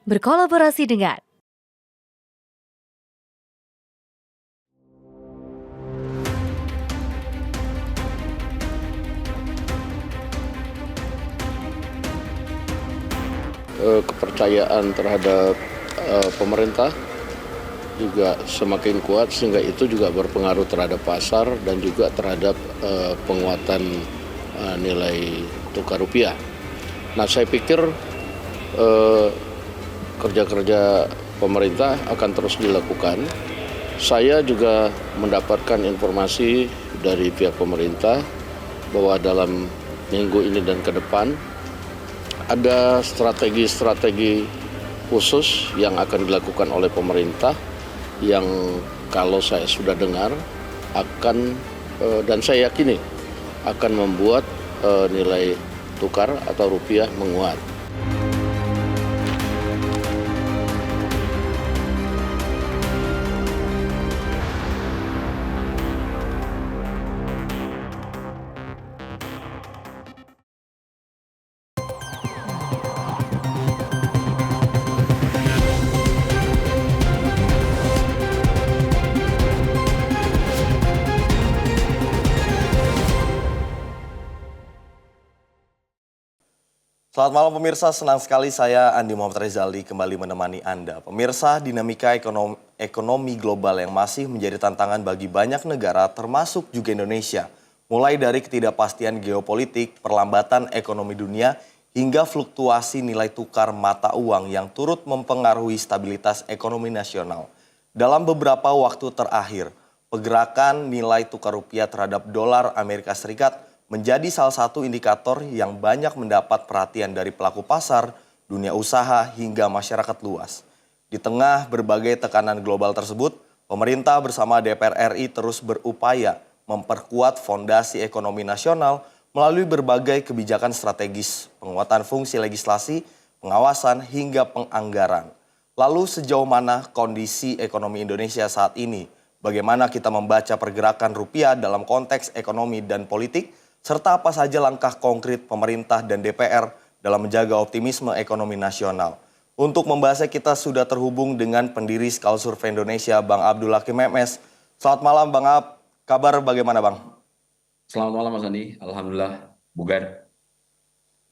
berkolaborasi dengan kepercayaan terhadap pemerintah juga semakin kuat, sehingga itu juga berpengaruh terhadap pasar dan juga terhadap penguatan nilai tukar rupiah. Nah, saya pikir kerja-kerja pemerintah akan terus dilakukan. Saya juga mendapatkan informasi dari pihak pemerintah bahwa dalam minggu ini dan ke depan ada strategi-strategi khusus yang akan dilakukan oleh pemerintah yang kalau saya sudah dengar akan dan saya yakini akan membuat nilai tukar atau rupiah menguat. Selamat malam pemirsa, senang sekali saya Andi Muhammad Rizali kembali menemani Anda. Pemirsa, dinamika ekonomi global yang masih menjadi tantangan bagi banyak negara termasuk juga Indonesia. Mulai dari ketidakpastian geopolitik, perlambatan ekonomi dunia, hingga fluktuasi nilai tukar mata uang yang turut mempengaruhi stabilitas ekonomi nasional. Dalam beberapa waktu terakhir, pergerakan nilai tukar rupiah terhadap dolar Amerika Serikat menjadi salah satu indikator yang banyak mendapat perhatian dari pelaku pasar, dunia usaha, hingga masyarakat luas. Di tengah berbagai tekanan global tersebut, pemerintah bersama DPR RI terus berupaya memperkuat fondasi ekonomi nasional melalui berbagai kebijakan strategis, penguatan fungsi legislasi, pengawasan, hingga penganggaran. Lalu sejauh mana kondisi ekonomi Indonesia saat ini? Bagaimana kita membaca pergerakan rupiah dalam konteks ekonomi dan politik? Serta apa saja langkah konkret pemerintah dan DPR dalam menjaga optimisme ekonomi nasional. Untuk membahasnya kita sudah terhubung dengan pendiri Skala Survei Indonesia, Bang Abdul Hakim MS. Selamat malam Bang Ab, kabar bagaimana Bang? Selamat malam Mas Andi, Alhamdulillah bugar.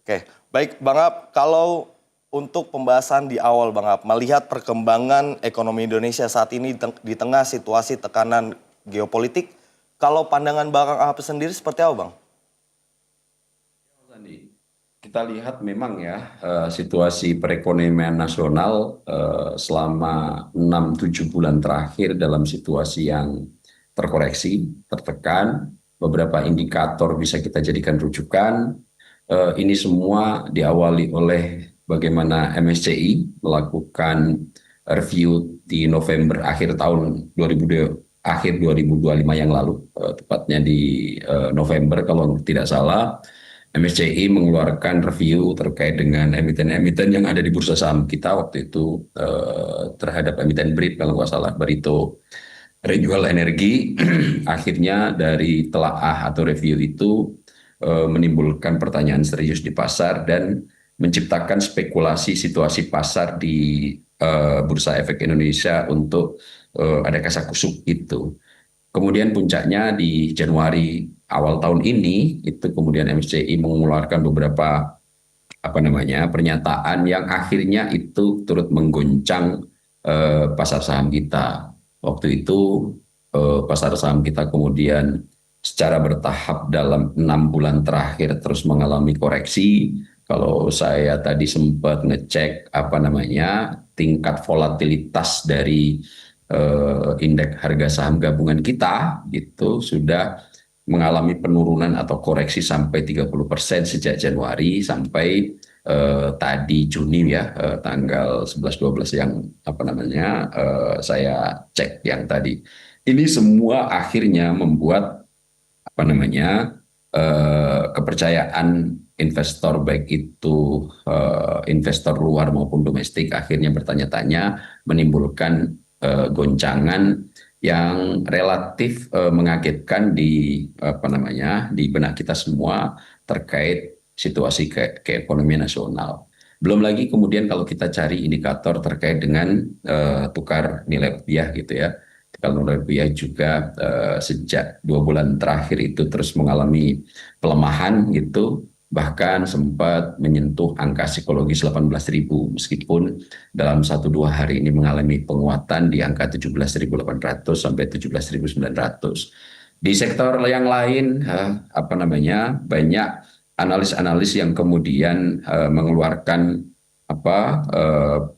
Oke, baik Bang Ab, kalau untuk pembahasan di awal Bang Ab, melihat perkembangan ekonomi Indonesia saat ini di tengah situasi tekanan geopolitik, kalau pandangan Bang Ab sendiri seperti apa Bang? Kita lihat memang ya situasi perekonomian nasional selama 6-7 bulan terakhir dalam situasi yang terkoreksi, tertekan, beberapa indikator bisa kita jadikan rujukan. Ini semua diawali oleh bagaimana MSCI melakukan review di November akhir tahun 2025 yang lalu, tepatnya di November kalau tidak salah. MSCI mengeluarkan review terkait dengan emiten-emiten yang ada di bursa saham kita waktu itu terhadap emiten BRIT kalau nggak salah, Barito Renewable Energy. Akhirnya dari telaah atau review itu menimbulkan pertanyaan serius di pasar dan menciptakan spekulasi situasi pasar di Bursa Efek Indonesia untuk ada kasakusuk itu. Kemudian puncaknya di Januari awal tahun ini itu kemudian MSCI mengeluarkan beberapa pernyataan yang akhirnya itu turut menggoncang pasar saham kita. Waktu itu pasar saham kita kemudian secara bertahap dalam 6 bulan terakhir terus mengalami koreksi. Kalau saya tadi sempat ngecek tingkat volatilitas dari indeks harga saham gabungan kita itu sudah mengalami penurunan atau koreksi sampai 30% sejak Januari sampai tadi Juni ya, tanggal 11-12 yang saya cek yang tadi. Ini semua akhirnya membuat kepercayaan investor baik itu investor luar maupun domestik akhirnya bertanya-tanya, menimbulkan goncangan yang relatif mengagetkan di benak kita semua terkait situasi keekonomian nasional. Belum lagi kemudian kalau kita cari indikator terkait dengan tukar nilai rupiah gitu ya. Kalau nilai rupiah juga sejak 2 bulan terakhir itu terus mengalami pelemahan gitu, bahkan sempat menyentuh angka psikologis 18.000 meskipun dalam 1-2 hari ini mengalami penguatan di angka 17.800 sampai 17.900. Di sektor yang lain banyak analis-analis yang kemudian mengeluarkan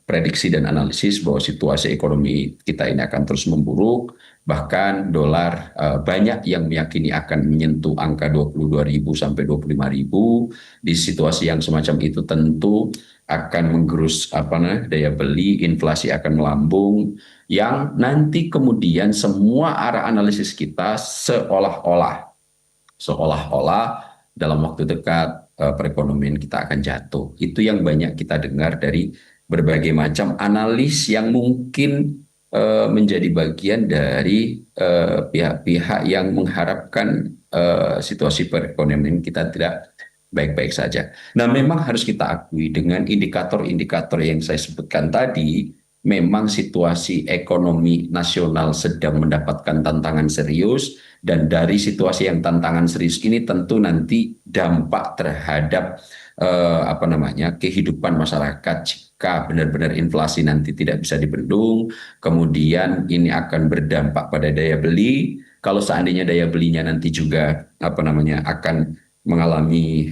prediksi dan analisis bahwa situasi ekonomi kita ini akan terus memburuk, bahkan dolar banyak yang meyakini akan menyentuh angka 22.000 sampai 25.000. Di situasi yang semacam itu tentu akan menggerus daya beli, inflasi akan melambung, yang nanti kemudian semua arah analisis kita seolah-olah dalam waktu dekat perekonomian kita akan jatuh. Itu yang banyak kita dengar dari berbagai macam analis yang mungkin menjadi bagian dari pihak-pihak yang mengharapkan situasi perekonomian kita tidak baik-baik saja. Nah, memang harus kita akui dengan indikator-indikator yang saya sebutkan tadi, memang situasi ekonomi nasional sedang mendapatkan tantangan serius, dan dari situasi yang tantangan serius ini tentu nanti dampak terhadap kehidupan masyarakat jika benar-benar inflasi nanti tidak bisa dibendung, kemudian ini akan berdampak pada daya beli. Kalau seandainya daya belinya nanti juga akan mengalami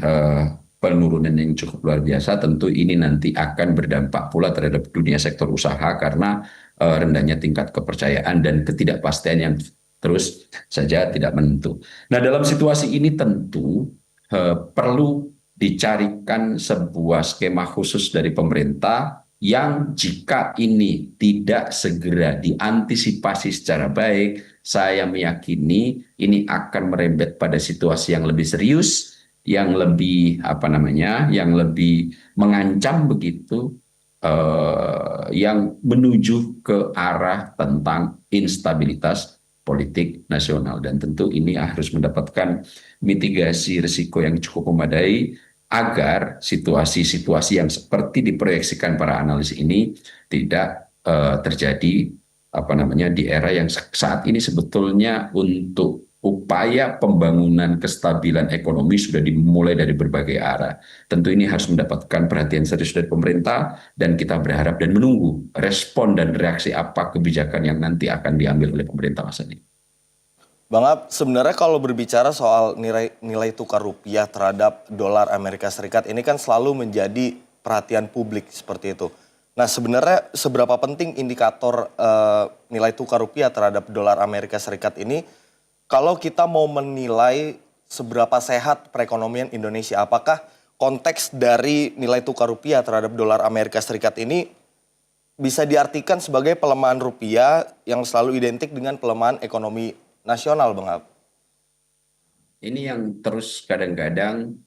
penurunan yang cukup luar biasa, tentu ini nanti akan berdampak pula terhadap dunia sektor usaha karena rendahnya tingkat kepercayaan dan ketidakpastian yang terus saja tidak menentu. Nah, dalam situasi ini tentu perlu dicarikan sebuah skema khusus dari pemerintah yang jika ini tidak segera diantisipasi secara baik, saya meyakini ini akan merembet pada situasi yang lebih serius, yang lebih yang lebih mengancam begitu, yang menuju ke arah tentang instabilitas politik nasional, dan tentu ini harus mendapatkan mitigasi risiko yang cukup memadai agar situasi-situasi yang seperti diproyeksikan para analis ini tidak terjadi di era yang saat ini sebetulnya untuk upaya pembangunan kestabilan ekonomi sudah dimulai dari berbagai arah. Tentu ini harus mendapatkan perhatian serius dari pemerintah, dan kita berharap dan menunggu respon dan reaksi apa kebijakan yang nanti akan diambil oleh pemerintah masa ini. Bang Ab, sebenarnya kalau berbicara soal nilai tukar rupiah terhadap dolar Amerika Serikat ini kan selalu menjadi perhatian publik seperti itu. Nah, sebenarnya seberapa penting indikator nilai tukar rupiah terhadap dolar Amerika Serikat ini kalau kita mau menilai seberapa sehat perekonomian Indonesia? Apakah konteks dari nilai tukar rupiah terhadap dolar Amerika Serikat ini bisa diartikan sebagai pelemahan rupiah yang selalu identik dengan pelemahan ekonomi nasional, Bang Ab? Ini yang terus kadang-kadang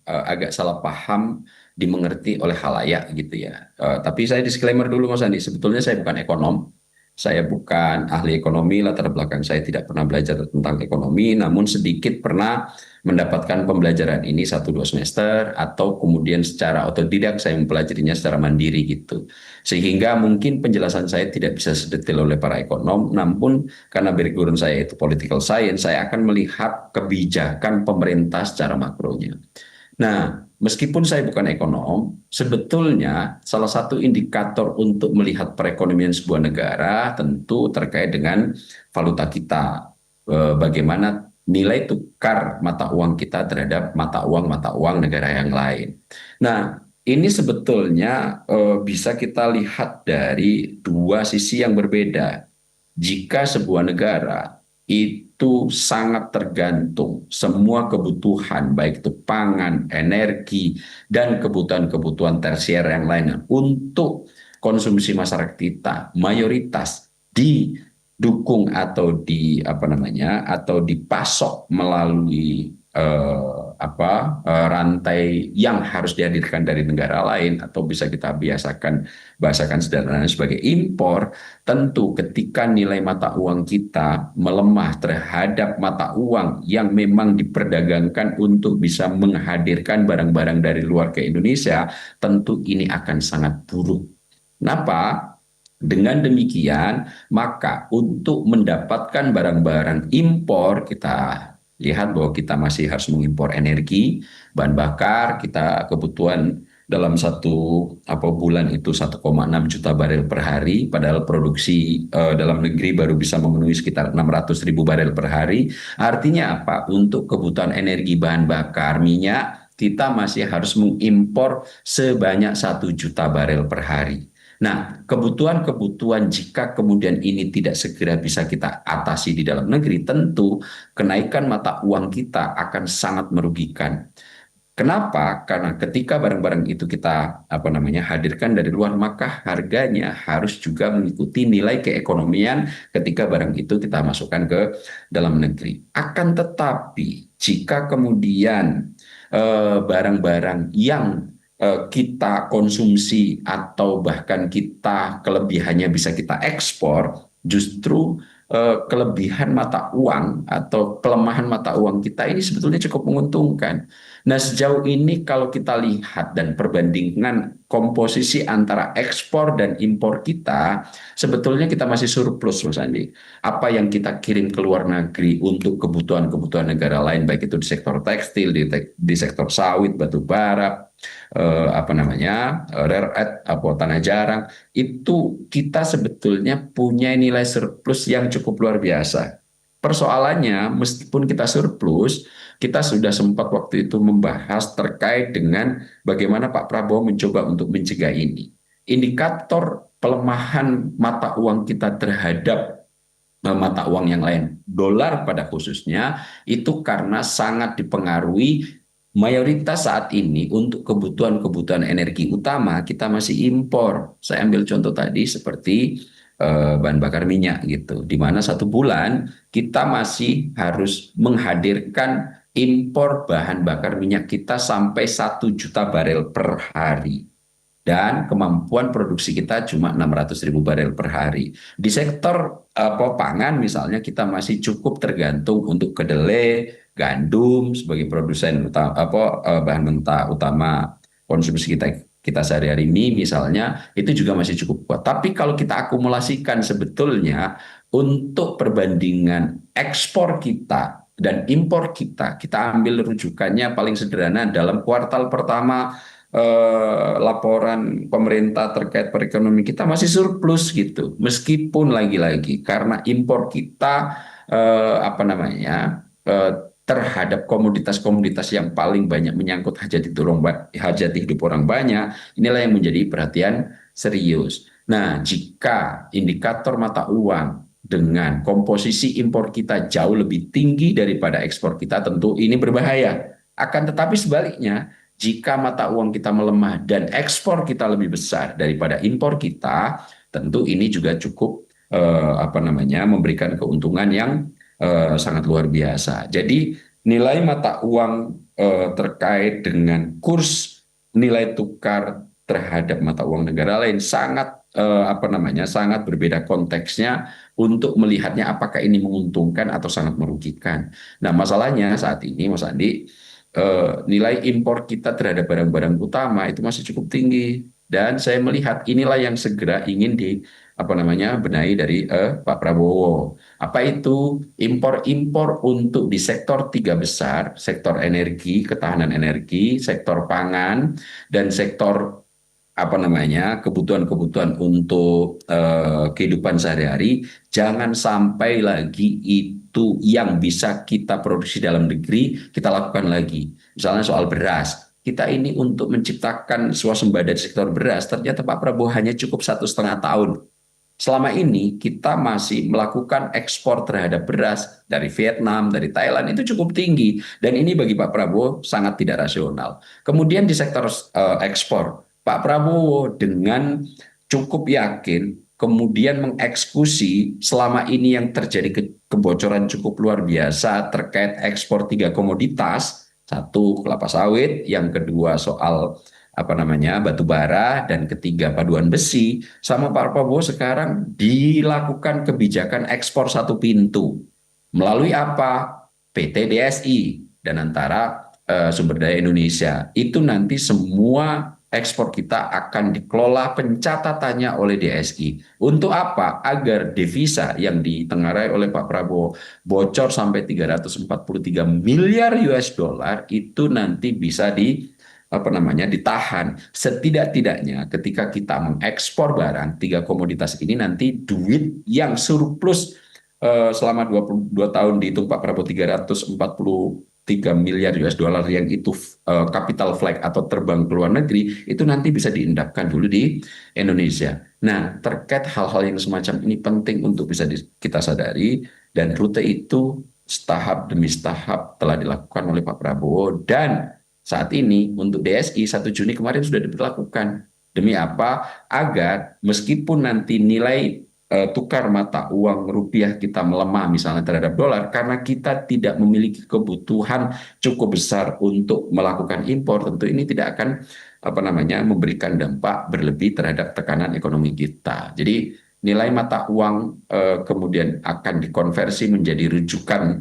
agak salah paham dimengerti oleh khalayak gitu ya. Tapi saya disclaimer dulu Mas Andi, sebetulnya saya bukan ekonom. Saya bukan ahli ekonomi, latar belakang saya tidak pernah belajar tentang ekonomi, namun sedikit pernah mendapatkan pembelajaran ini 1-2 semester, atau kemudian secara otodidak saya mempelajarinya secara mandiri gitu. Sehingga mungkin penjelasan saya tidak bisa sedetail oleh para ekonom, namun karena background saya itu political science, saya akan melihat kebijakan pemerintah secara makronya. Nah, meskipun saya bukan ekonom, sebetulnya salah satu indikator untuk melihat perekonomian sebuah negara tentu terkait dengan valuta kita. Bagaimana nilai tukar mata uang kita terhadap mata uang negara yang lain. Nah, ini sebetulnya bisa kita lihat dari dua sisi yang berbeda. Jika sebuah negara itu sangat tergantung semua kebutuhan, baik itu pangan, energi, dan kebutuhan-kebutuhan tersier yang lainnya untuk konsumsi masyarakat kita, mayoritas didukung atau dipasok melalui rantai yang harus dihadirkan dari negara lain, atau bisa kita bahasakan sederhananya sebagai impor. Tentu ketika nilai mata uang kita melemah terhadap mata uang yang memang diperdagangkan untuk bisa menghadirkan barang-barang dari luar ke Indonesia, tentu ini akan sangat buruk. Kenapa? Dengan demikian, maka untuk mendapatkan barang-barang impor, kita lihat bahwa kita masih harus mengimpor energi, bahan bakar, kita kebutuhan dalam satu bulan itu 1,6 juta barel per hari, padahal produksi dalam negeri baru bisa memenuhi sekitar 600.000 barel per hari. Artinya apa? Untuk kebutuhan energi, bahan bakar, minyak, kita masih harus mengimpor sebanyak 1 juta barel per hari. Nah, kebutuhan-kebutuhan jika kemudian ini tidak segera bisa kita atasi di dalam negeri, tentu kenaikan mata uang kita akan sangat merugikan. Kenapa? Karena ketika barang-barang itu kita hadirkan dari luar, maka harganya harus juga mengikuti nilai keekonomian ketika barang itu kita masukkan ke dalam negeri. Akan tetapi jika kemudian barang-barang yang kita konsumsi atau bahkan kita kelebihannya bisa kita ekspor, justru kelebihan mata uang atau pelemahan mata uang kita ini sebetulnya cukup menguntungkan. Nah, sejauh ini kalau kita lihat dan perbandingan komposisi antara ekspor dan impor kita, sebetulnya kita masih surplus, Mas Andi. Apa yang kita kirim ke luar negeri untuk kebutuhan-kebutuhan negara lain, baik itu di sektor tekstil, di sektor sawit, batu bara, rare earth, tanah jarang, itu kita sebetulnya punya nilai surplus yang cukup luar biasa. Persoalannya, meskipun kita surplus, kita sudah sempat waktu itu membahas terkait dengan bagaimana Pak Prabowo mencoba untuk mencegah ini. Indikator pelemahan mata uang kita terhadap mata uang yang lain, dolar pada khususnya, itu karena sangat dipengaruhi mayoritas saat ini untuk kebutuhan-kebutuhan energi utama kita masih impor. Saya ambil contoh tadi seperti bahan bakar minyak gitu, di mana 1 bulan kita masih harus menghadirkan impor bahan bakar minyak kita sampai 1 juta barel per hari. Dan kemampuan produksi kita cuma 600.000 barel per hari. Di sektor pangan misalnya kita masih cukup tergantung untuk kedelai, gandum sebagai produsen bahan mentah utama konsumsi kita sehari-hari, ini misalnya, itu juga masih cukup kuat. Tapi kalau kita akumulasikan sebetulnya untuk perbandingan ekspor kita dan impor kita ambil rujukannya paling sederhana dalam kuartal pertama laporan pemerintah terkait perekonomian kita masih surplus gitu. Meskipun lagi-lagi karena impor kita terhadap komoditas-komoditas yang paling banyak menyangkut hajat hidup orang banyak, inilah yang menjadi perhatian serius. Nah, jika indikator mata uang dengan komposisi impor kita jauh lebih tinggi daripada ekspor kita, tentu ini berbahaya. Akan tetapi sebaliknya, jika mata uang kita melemah dan ekspor kita lebih besar daripada impor kita, tentu ini juga cukup memberikan keuntungan yang sangat luar biasa. Jadi nilai mata uang terkait dengan kurs nilai tukar terhadap mata uang negara lain sangat sangat berbeda konteksnya untuk melihatnya apakah ini menguntungkan atau sangat merugikan. Nah, masalahnya saat ini, Mas Andi, nilai impor kita terhadap barang-barang utama itu masih cukup tinggi, dan saya melihat inilah yang segera ingin benahi dari Pak Prabowo. Apa itu? Impor-impor untuk di sektor 3 besar, sektor energi, ketahanan energi, sektor pangan, dan sektor kebutuhan-kebutuhan untuk kehidupan sehari-hari. Jangan sampai lagi itu yang bisa kita produksi dalam negeri kita lakukan lagi. Misalnya soal beras. Kita ini untuk menciptakan swasembada di sektor beras, ternyata Pak Prabowo hanya cukup 1,5 tahun. Selama ini kita masih melakukan ekspor terhadap beras dari Vietnam, dari Thailand, itu cukup tinggi. Dan ini bagi Pak Prabowo sangat tidak rasional. Kemudian di sektor ekspor, Pak Prabowo dengan cukup yakin kemudian mengeksekusi selama ini yang terjadi kebocoran cukup luar biasa terkait ekspor 3 komoditas, Satu, kelapa sawit, yang kedua soal apa namanya batu bara, dan ketiga paduan besi. Sama Pak Prabowo sekarang dilakukan kebijakan ekspor satu pintu melalui apa? PT DSI dan antara sumber daya Indonesia. Itu nanti semua ekspor kita akan dikelola pencatatannya oleh DSI. Untuk apa? Agar devisa yang ditengarai oleh Pak Prabowo bocor sampai 343 miliar US dollar itu nanti bisa apa namanya ditahan. Setidak-tidaknya ketika kita mengekspor barang tiga komoditas ini, nanti duit yang surplus selama 22 tahun dihitung Pak Prabowo 343 miliar US dollar yang itu capital flight atau terbang ke luar negeri, itu nanti bisa diendapkan dulu di Indonesia. Nah, terkait hal-hal yang semacam ini penting untuk bisa kita sadari, dan rute itu setahap demi setahap telah dilakukan oleh Pak Prabowo, dan saat ini untuk DSI 1 Juni kemarin sudah diberlakukan. Demi apa? Agar meskipun nanti nilai tukar mata uang rupiah kita melemah misalnya terhadap dolar, karena kita tidak memiliki kebutuhan cukup besar untuk melakukan impor, tentu ini tidak akan apa namanya memberikan dampak berlebih terhadap tekanan ekonomi kita. Jadi nilai mata uang kemudian akan dikonversi menjadi rujukan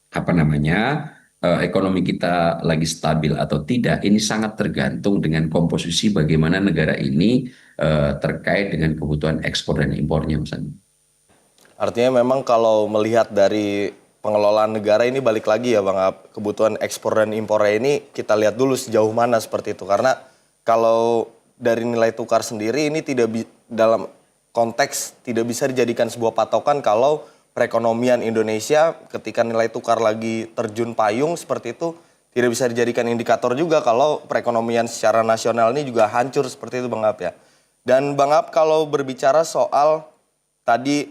apa namanya ekonomi kita lagi stabil atau tidak, ini sangat tergantung dengan komposisi bagaimana negara ini terkait dengan kebutuhan ekspor dan impornya, Mas Andi. Artinya memang kalau melihat dari pengelolaan negara ini balik lagi ya Bang Ab, kebutuhan ekspor dan impornya ini kita lihat dulu sejauh mana seperti itu. Karena kalau dari nilai tukar sendiri ini dalam konteks tidak bisa dijadikan sebuah patokan kalau perekonomian Indonesia ketika nilai tukar lagi terjun payung seperti itu tidak bisa dijadikan indikator juga kalau perekonomian secara nasional ini juga hancur seperti itu Bang Ab ya. Dan Bang Ab kalau berbicara soal tadi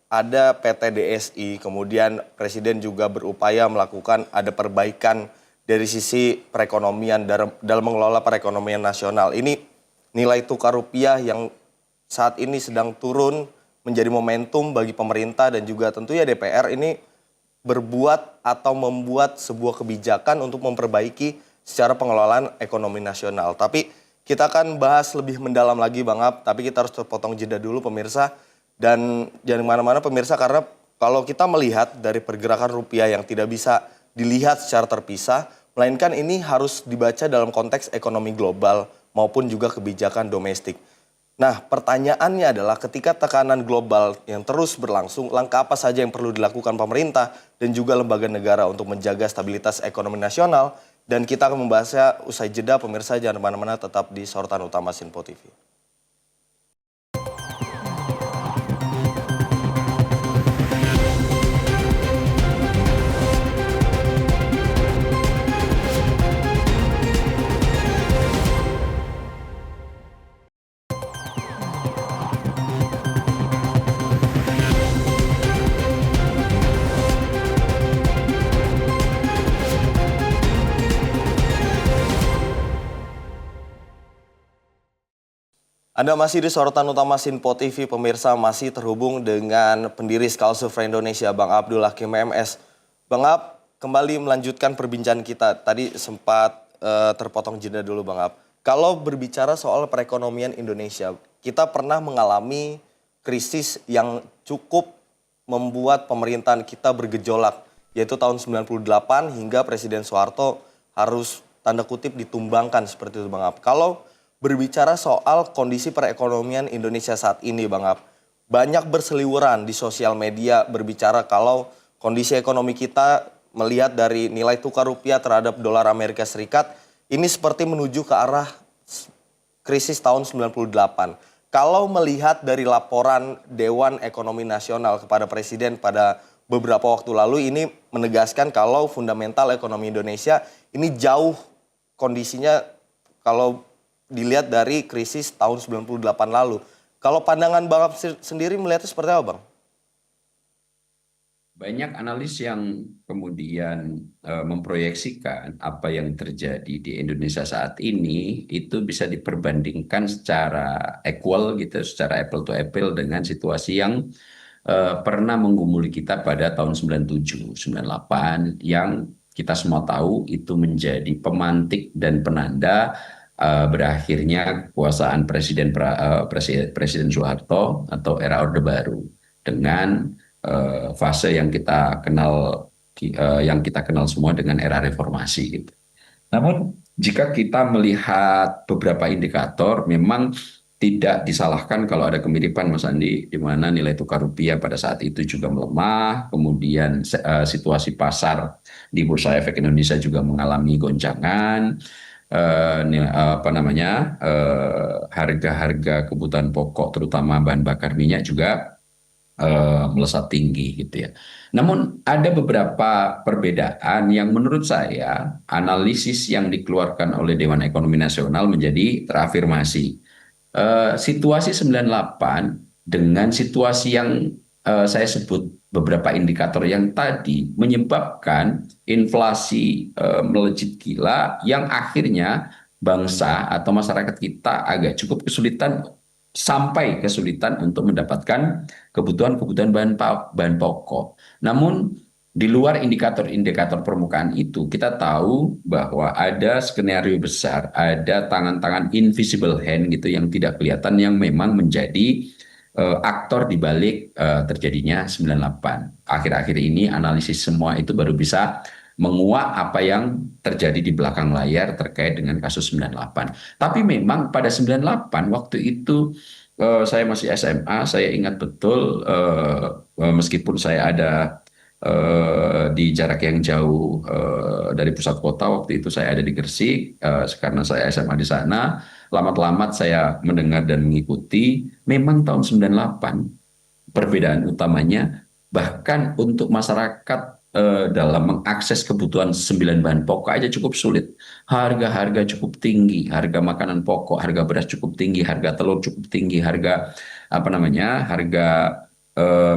ada PT DSI, kemudian Presiden juga berupaya melakukan ada perbaikan dari sisi perekonomian dalam mengelola perekonomian nasional. Ini nilai tukar rupiah yang saat ini sedang turun menjadi momentum bagi pemerintah dan juga tentunya DPR ini berbuat atau membuat sebuah kebijakan untuk memperbaiki secara pengelolaan ekonomi nasional. Tapi kita akan bahas lebih mendalam lagi Bang Ab, tapi kita harus terpotong jeda dulu pemirsa. Dan jangan kemana-mana pemirsa, karena kalau kita melihat dari pergerakan rupiah yang tidak bisa dilihat secara terpisah, melainkan ini harus dibaca dalam konteks ekonomi global maupun juga kebijakan domestik. Nah, pertanyaannya adalah ketika tekanan global yang terus berlangsung, langkah apa saja yang perlu dilakukan pemerintah dan juga lembaga negara untuk menjaga stabilitas ekonomi nasional? Dan kita akan membahasnya usai jeda, pemirsa jangan kemana-mana, tetap di Sorotan Utama Sinpo TV. Anda masih di Sorotan Utama Sinpo TV, pemirsa masih terhubung dengan pendiri Skull Survey Indonesia, Bang Abdul Hakim MS. Bang Ab, kembali melanjutkan perbincangan kita. Tadi sempat terpotong jeda dulu Bang Ab. Kalau berbicara soal perekonomian Indonesia, kita pernah mengalami krisis yang cukup membuat pemerintahan kita bergejolak, yaitu tahun 98 hingga Presiden Soeharto harus tanda kutip ditumbangkan seperti itu Bang Ab. Kalau berbicara soal kondisi perekonomian Indonesia saat ini Bang Ab, banyak berseliweran di sosial media berbicara kalau kondisi ekonomi kita melihat dari nilai tukar rupiah terhadap dolar Amerika Serikat ini seperti menuju ke arah krisis tahun 98. Kalau melihat dari laporan Dewan Ekonomi Nasional kepada Presiden pada beberapa waktu lalu, ini menegaskan kalau fundamental ekonomi Indonesia ini jauh kondisinya kalau dilihat dari krisis tahun 98 lalu. Kalau pandangan Bang Ab sendiri melihatnya seperti apa Bang? Banyak analis yang kemudian memproyeksikan apa yang terjadi di Indonesia saat ini itu bisa diperbandingkan secara equal gitu, secara apple to apple dengan situasi yang pernah menggumuli kita pada tahun 97, 98 yang kita semua tahu itu menjadi pemantik dan penanda berakhirnya kekuasaan Presiden Soeharto atau era Orde Baru dengan fase yang kita kenal semua dengan era reformasi gitu. Namun jika kita melihat beberapa indikator, memang tidak disalahkan kalau ada kemiripan, Mas Andi, di mana nilai tukar rupiah pada saat itu juga melemah, kemudian situasi pasar di Bursa Efek Indonesia juga mengalami goncangan, harga-harga kebutuhan pokok, terutama bahan bakar minyak juga melesat tinggi gitu ya. Namun ada beberapa perbedaan yang menurut saya analisis yang dikeluarkan oleh Dewan Ekonomi Nasional menjadi terafirmasi. Situasi 98 dengan situasi yang saya sebut beberapa indikator yang tadi menyebabkan inflasi melejit gila yang akhirnya bangsa atau masyarakat kita agak cukup kesulitan untuk mendapatkan kebutuhan-kebutuhan bahan pokok. Namun di luar indikator-indikator permukaan itu, kita tahu bahwa ada skenario besar, ada tangan-tangan invisible hand gitu yang tidak kelihatan yang memang menjadi aktor di balik terjadinya 98. Akhir-akhir ini analisis semua itu baru bisa menguak apa yang terjadi di belakang layar terkait dengan kasus 98. Tapi memang pada 98 waktu itu saya masih SMA, saya ingat betul meskipun saya ada di jarak yang jauh dari pusat kota, waktu itu saya ada di Gresik karena saya SMA di sana. Lama-lamat saya mendengar dan mengikuti, memang tahun 98 perbedaan utamanya bahkan untuk masyarakat dalam mengakses kebutuhan 9 bahan pokok aja cukup sulit. Harga-harga cukup tinggi, harga makanan pokok, harga beras cukup tinggi, harga telur cukup tinggi, harga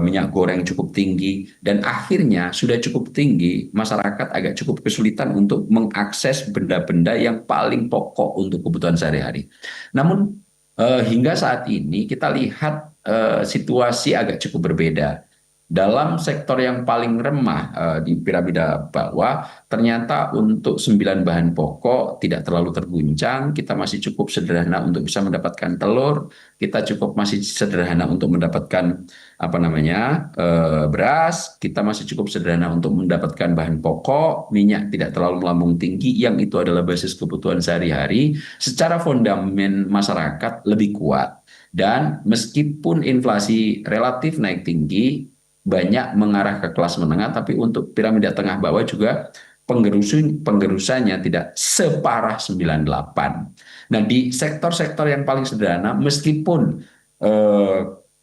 minyak goreng cukup tinggi, dan akhirnya sudah cukup tinggi, masyarakat agak cukup kesulitan untuk mengakses benda-benda yang paling pokok untuk kebutuhan sehari-hari. Namun hingga saat ini kita lihat situasi agak cukup berbeda. Dalam sektor yang paling remah di piramida bawah, ternyata untuk 9 bahan pokok tidak terlalu terguncang. Kita masih cukup sederhana untuk bisa mendapatkan telur. Kita masih sederhana untuk mendapatkan beras. Kita masih cukup sederhana untuk mendapatkan bahan pokok. Minyak tidak terlalu melambung tinggi, yang itu adalah basis kebutuhan sehari-hari. Secara fondamen masyarakat lebih kuat. Dan meskipun inflasi relatif naik tinggi, banyak mengarah ke kelas menengah, tapi untuk piramida tengah bawah juga penggerusannya tidak separah 98. Nah, di sektor-sektor yang paling sederhana, meskipun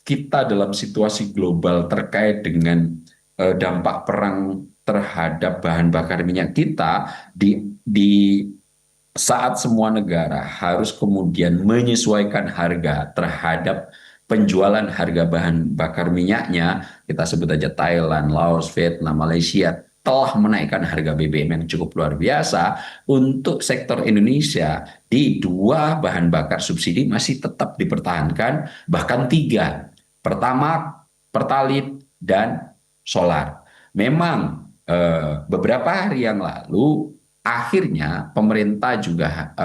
kita dalam situasi global terkait dengan dampak perang terhadap bahan bakar minyak kita, di saat semua negara harus kemudian menyesuaikan harga terhadap penjualan harga bahan bakar minyaknya, kita sebut aja Thailand, Laos, Vietnam, Malaysia, telah menaikkan harga BBM yang cukup luar biasa. Untuk sektor Indonesia, di 2 bahan bakar subsidi masih tetap dipertahankan, bahkan 3, Pertamax, Pertalite, dan solar. Memang beberapa hari yang lalu, akhirnya pemerintah juga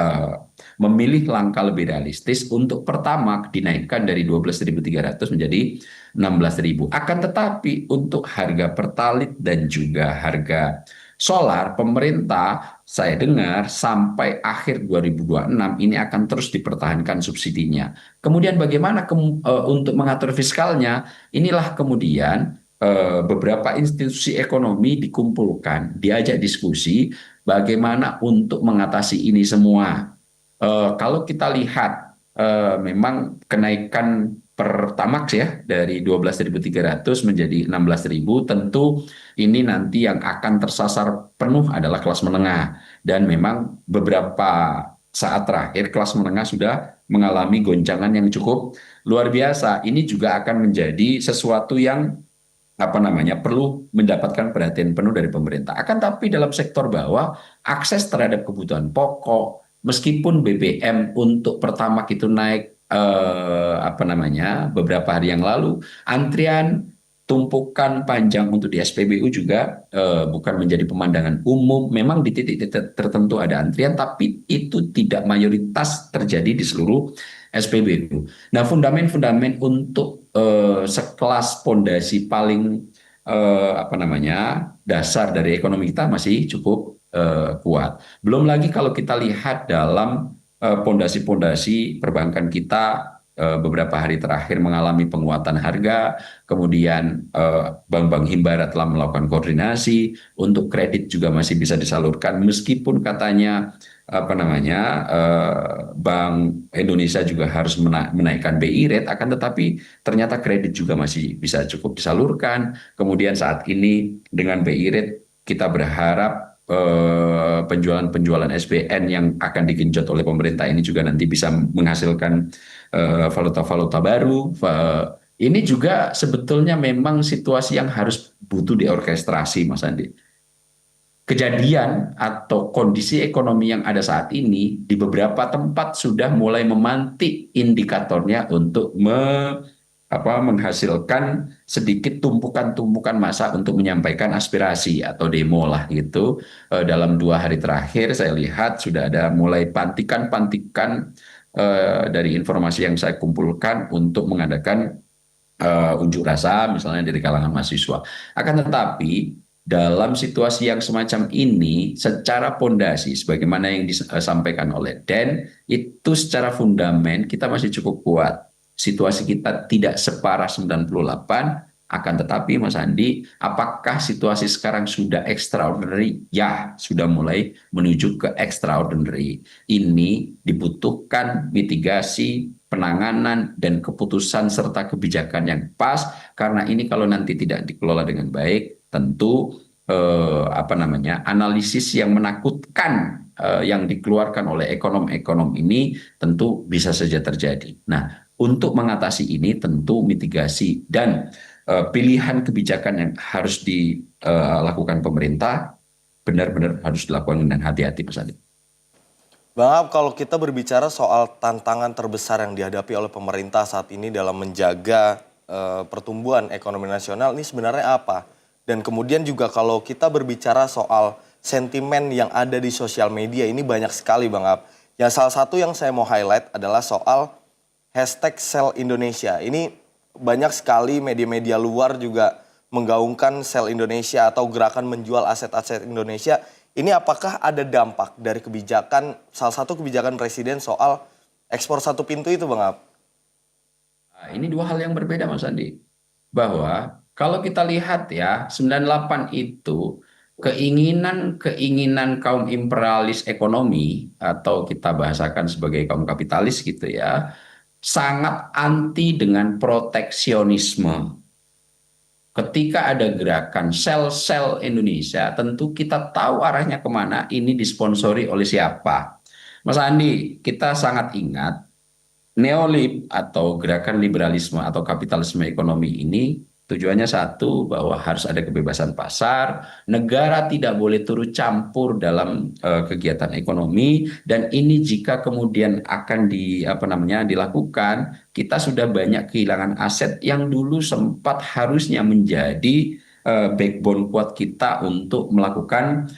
memilih langkah lebih realistis untuk Pertamax dinaikkan dari 12.300 menjadi 16.000. Akan tetapi untuk harga Pertalite dan juga harga solar, pemerintah saya dengar sampai akhir 2026 ini akan terus dipertahankan subsidinya. Kemudian bagaimana untuk mengatur fiskalnya? Inilah kemudian beberapa institusi ekonomi dikumpulkan, diajak diskusi bagaimana untuk mengatasi ini semua. Kalau kita lihat memang kenaikan Pertamax ya dari 12.300 menjadi 16.000, tentu ini nanti yang akan tersasar penuh adalah kelas menengah, dan memang beberapa saat terakhir kelas menengah sudah mengalami goncangan yang cukup luar biasa. Ini juga akan menjadi sesuatu yang perlu mendapatkan perhatian penuh dari pemerintah. Akan tapi dalam sektor bawah, akses terhadap kebutuhan pokok, meskipun BBM untuk Pertamax itu naik beberapa hari yang lalu, antrian tumpukan panjang untuk di SPBU juga bukan menjadi pemandangan umum. Memang di titik-titik tertentu ada antrian, tapi itu tidak mayoritas terjadi di seluruh SPBU. Nah, fundamen-fundamen untuk sekelas pondasi paling apa namanya dasar dari ekonomi kita masih cukup kuat. Belum lagi kalau kita lihat dalam pondasi-pondasi perbankan kita beberapa hari terakhir mengalami penguatan harga, kemudian bank-bank himbara telah melakukan koordinasi untuk kredit juga masih bisa disalurkan meskipun katanya apa namanya Bank Indonesia juga harus menaikkan BI rate, akan tetapi ternyata kredit juga masih bisa cukup disalurkan. Kemudian saat ini dengan BI rate kita berharap penjualan-penjualan SBN yang akan digenjot oleh pemerintah ini juga nanti bisa menghasilkan valuta-valuta baru. Ini juga sebetulnya memang situasi yang harus butuh diorkestrasi, Mas Andi. Kejadian atau kondisi ekonomi yang ada saat ini di beberapa tempat sudah mulai memantik indikatornya untuk menghasilkan sedikit tumpukan-tumpukan massa untuk menyampaikan aspirasi atau demo lah gitu. Dalam 2 hari terakhir saya lihat sudah ada mulai pantikan-pantikan dari informasi yang saya kumpulkan untuk mengadakan unjuk rasa misalnya dari kalangan mahasiswa. Akan tetapi dalam situasi yang semacam ini secara pondasi sebagaimana yang disampaikan oleh Den itu secara fundamen kita masih cukup kuat. Situasi kita tidak separah 98, akan tetapi Mas Andi, apakah situasi sekarang sudah extraordinary? Ya, sudah mulai menuju ke extraordinary. Ini dibutuhkan mitigasi, penanganan, dan keputusan serta kebijakan yang pas, karena ini kalau nanti tidak dikelola dengan baik, tentu analisis yang menakutkan yang dikeluarkan oleh ekonom-ekonom ini tentu bisa saja terjadi. Nah, untuk mengatasi ini tentu mitigasi dan pilihan kebijakan yang harus dilakukan pemerintah benar-benar harus dilakukan dengan hati-hati, Mas Adi. Bang Ab, kalau kita berbicara soal tantangan terbesar yang dihadapi oleh pemerintah saat ini dalam menjaga pertumbuhan ekonomi nasional ini sebenarnya apa? Dan kemudian juga kalau kita berbicara soal sentimen yang ada di sosial media ini banyak sekali Bang Ab. Yang salah satu yang saya mau highlight adalah soal hashtag Sell Indonesia. Ini banyak sekali media-media luar juga menggaungkan Sell Indonesia atau gerakan menjual aset-aset Indonesia. Ini apakah ada dampak dari kebijakan, salah satu kebijakan Presiden soal ekspor satu pintu itu Bang Ab? Nah, ini dua hal yang berbeda Mas Andi. Bahwa kalau kita lihat ya, 98 itu keinginan kaum imperialis ekonomi atau kita bahasakan sebagai kaum kapitalis gitu ya, sangat anti dengan proteksionisme. Ketika ada gerakan sel Indonesia, tentu kita tahu arahnya kemana, ini disponsori oleh siapa. Mas Andi, kita sangat ingat neolib atau gerakan liberalisme atau kapitalisme ekonomi ini tujuannya satu, bahwa harus ada kebebasan pasar, negara tidak boleh turut campur dalam kegiatan ekonomi, dan ini jika kemudian akan dilakukan, kita sudah banyak kehilangan aset yang dulu sempat harusnya menjadi backbone kuat kita untuk melakukan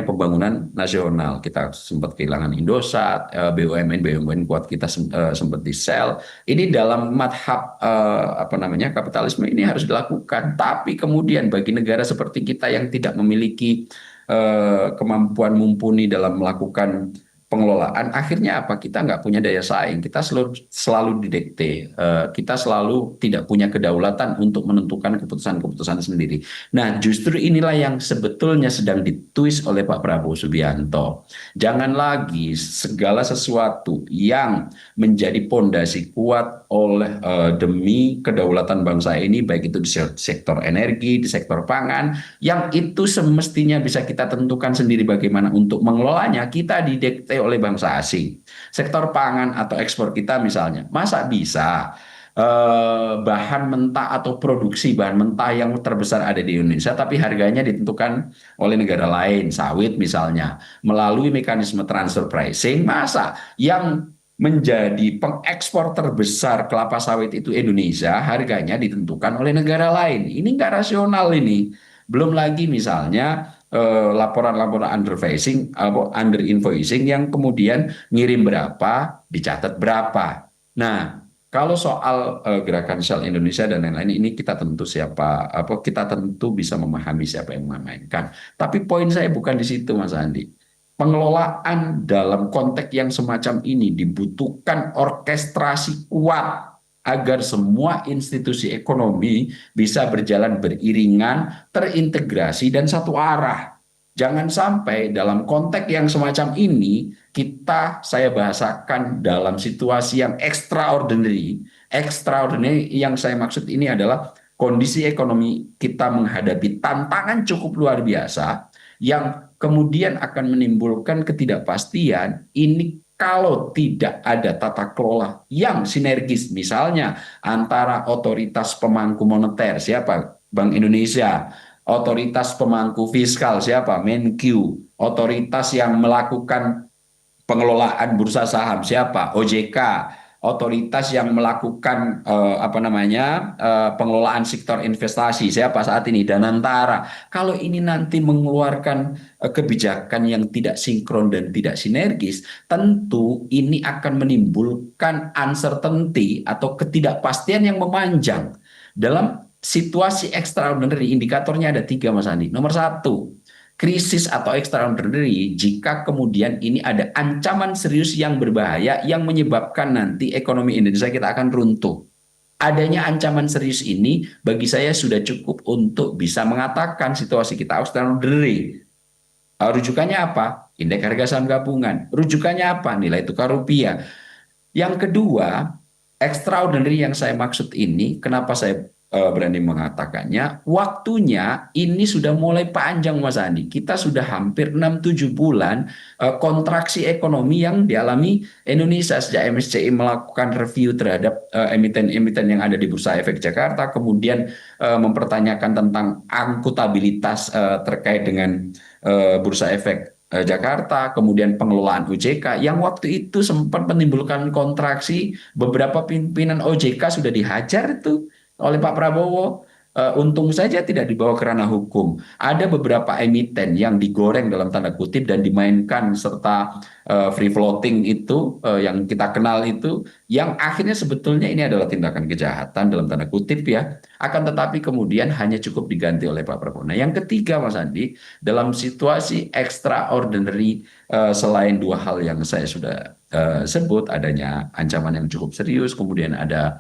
pembangunan nasional. Kita sempat kehilangan Indosat, BUMN kuat kita sempat di-sell. Ini dalam madhab kapitalisme ini harus dilakukan. Tapi kemudian bagi negara seperti kita yang tidak memiliki kemampuan mumpuni dalam melakukan pengelolaan, akhirnya apa? Kita nggak punya daya saing, kita selalu didikte, kita selalu tidak punya kedaulatan untuk menentukan keputusan-keputusan sendiri. Nah, justru inilah yang sebetulnya sedang ditwist oleh Pak Prabowo Subianto. Jangan lagi segala sesuatu yang menjadi pondasi kuat oleh demi kedaulatan bangsa ini, baik itu di sektor energi, di sektor pangan, yang itu semestinya bisa kita tentukan sendiri bagaimana untuk mengelolanya, kita didikte oleh bangsa asing. Sektor pangan atau ekspor kita misalnya, masa bisa bahan mentah atau produksi bahan mentah yang terbesar ada di Indonesia, tapi harganya ditentukan oleh negara lain, sawit misalnya, melalui mekanisme transfer pricing, masa yang menjadi pengekspor terbesar kelapa sawit itu Indonesia, harganya ditentukan oleh negara lain. Ini nggak rasional ini. Belum lagi misalnya laporan-laporan under invoicing yang kemudian ngirim berapa, dicatat berapa. Nah, kalau soal gerakan Shell Indonesia dan lain-lain ini kita tentu bisa memahami siapa yang memainkan. Tapi poin saya bukan di situ, Mas Andi. Pengelolaan dalam konteks yang semacam ini dibutuhkan orkestrasi kuat agar semua institusi ekonomi bisa berjalan beriringan, terintegrasi dan satu arah. Jangan sampai dalam konteks yang semacam ini saya bahasakan dalam situasi yang extraordinary. Extraordinary yang saya maksud ini adalah kondisi ekonomi kita menghadapi tantangan cukup luar biasa yang kemudian akan menimbulkan ketidakpastian. Ini kalau tidak ada tata kelola yang sinergis, misalnya antara otoritas pemangku moneter, siapa? Bank Indonesia, otoritas pemangku fiskal, siapa? Menq, otoritas yang melakukan pengelolaan bursa saham, siapa? OJK, otoritas yang melakukan pengelolaan sektor investasi, siapa saat ini? Danantara. Kalau ini nanti mengeluarkan kebijakan yang tidak sinkron dan tidak sinergis, tentu ini akan menimbulkan uncertainty atau ketidakpastian yang memanjang. Dalam situasi extraordinary, indikatornya ada 3, Mas Andi. Nomor 1, krisis atau extraordinary jika kemudian ini ada ancaman serius yang berbahaya yang menyebabkan nanti ekonomi Indonesia kita akan runtuh. Adanya ancaman serius ini bagi saya sudah cukup untuk bisa mengatakan situasi kita extraordinary. Rujukannya apa? Indeks harga saham gabungan. Rujukannya apa? Nilai tukar rupiah. Yang kedua, extraordinary yang saya maksud ini, kenapa saya berani mengatakannya, waktunya ini sudah mulai panjang, Mas Andi. Kita sudah hampir 6-7 bulan kontraksi ekonomi yang dialami Indonesia sejak MSCI melakukan review terhadap emiten-emiten yang ada di Bursa Efek Jakarta, kemudian mempertanyakan tentang akuntabilitas terkait dengan Bursa Efek Jakarta, kemudian pengelolaan OJK yang waktu itu sempat menimbulkan kontraksi. Beberapa pimpinan OJK sudah dihajar itu oleh Pak Prabowo. Untung saja tidak dibawa ke ranah hukum. Ada beberapa emiten yang digoreng dalam tanda kutip dan dimainkan serta free floating itu yang kita kenal itu, yang akhirnya sebetulnya ini adalah tindakan kejahatan dalam tanda kutip ya. Akan tetapi kemudian hanya cukup diganti oleh Pak Prabowo. Nah, yang ketiga, Mas Andi, dalam situasi extraordinary, selain 2 hal yang saya sudah sebut, adanya ancaman yang cukup serius, kemudian ada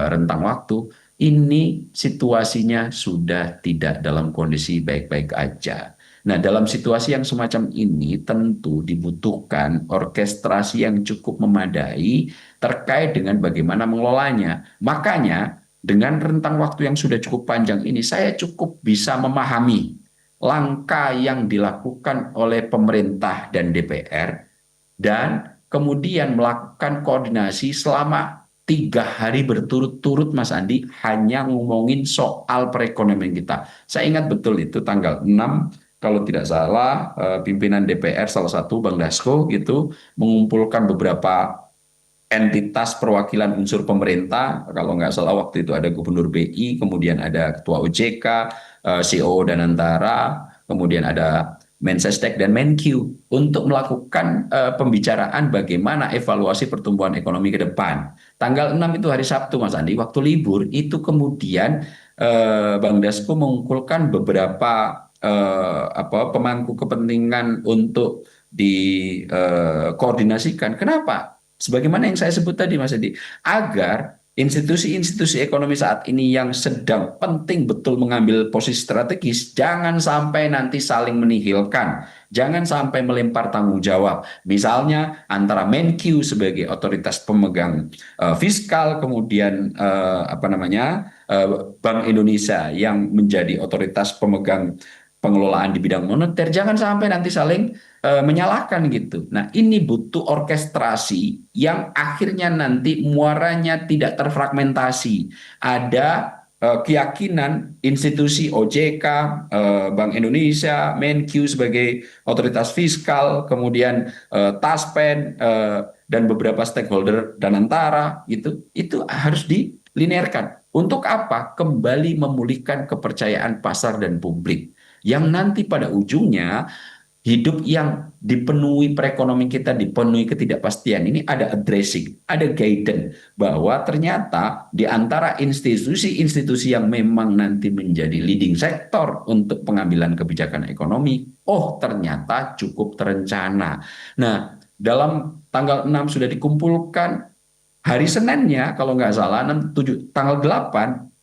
rentang waktu. Ini situasinya sudah tidak dalam kondisi baik-baik aja. Nah, dalam situasi yang semacam ini tentu dibutuhkan orkestrasi yang cukup memadai terkait dengan bagaimana mengelolanya. Makanya, dengan rentang waktu yang sudah cukup panjang ini, saya cukup bisa memahami langkah yang dilakukan oleh pemerintah dan DPR, dan kemudian melakukan koordinasi selama 3 hari berturut-turut, Mas Andi, hanya ngomongin soal perekonomian kita. Saya ingat betul itu tanggal 6, kalau tidak salah, pimpinan DPR salah satu, Bang Dasko gitu, mengumpulkan beberapa entitas perwakilan unsur pemerintah. Kalau nggak salah waktu itu ada Gubernur BI, kemudian ada Ketua OJK, CEO Danantara, kemudian ada Mensesnek dan Menq untuk melakukan pembicaraan bagaimana evaluasi pertumbuhan ekonomi ke depan. Tanggal 6 itu hari Sabtu, Mas Andi, waktu libur, itu kemudian Bang Dasko mengumpulkan beberapa pemangku kepentingan untuk dikoordinasikan. Kenapa? Sebagaimana yang saya sebut tadi, Mas Andi, agar institusi-institusi ekonomi saat ini yang sedang penting betul mengambil posisi strategis, jangan sampai nanti saling menihilkan, jangan sampai melempar tanggung jawab. Misalnya antara Menq sebagai otoritas pemegang fiskal, kemudian Bank Indonesia yang menjadi otoritas pemegang pengelolaan di bidang moneter, jangan sampai nanti saling menyalahkan gitu. Nah, ini butuh orkestrasi yang akhirnya nanti muaranya tidak terfragmentasi. Ada keyakinan institusi OJK, Bank Indonesia, Menkyu sebagai otoritas fiskal, kemudian Taspen dan beberapa stakeholder dan antara gitu, itu harus dilinearkan. Untuk apa? Kembali memulihkan kepercayaan pasar dan publik. Yang nanti pada ujungnya hidup yang dipenuhi perekonomian kita, dipenuhi ketidakpastian ini ada addressing, ada guidance bahwa ternyata di antara institusi-institusi yang memang nanti menjadi leading sektor untuk pengambilan kebijakan ekonomi, oh ternyata cukup terencana. Nah, dalam tanggal 6 sudah dikumpulkan, hari Seninnya kalau nggak salah tanggal 8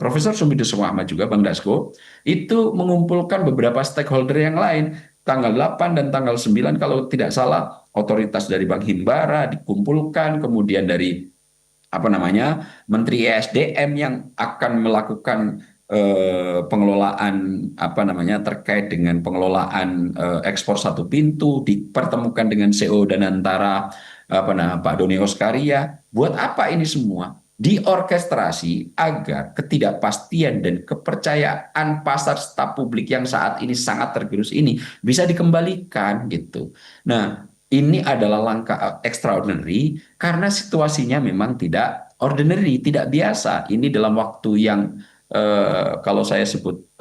Profesor Sumidyo Ahmad juga Bang Dasko itu mengumpulkan beberapa stakeholder yang lain tanggal 8 dan tanggal 9 kalau tidak salah otoritas dari Bank Himbara dikumpulkan, kemudian dari Menteri ESDM yang akan melakukan pengelolaan terkait dengan pengelolaan ekspor satu pintu dipertemukan dengan CEO dan antara Pak Doni Oskaria. Buat apa ini semua? Diorkestrasi agar ketidakpastian dan kepercayaan pasar serta publik yang saat ini sangat tergerus ini bisa dikembalikan gitu. Nah, ini adalah langkah extraordinary karena situasinya memang tidak ordinary, tidak biasa. Ini dalam waktu yang kalau saya sebut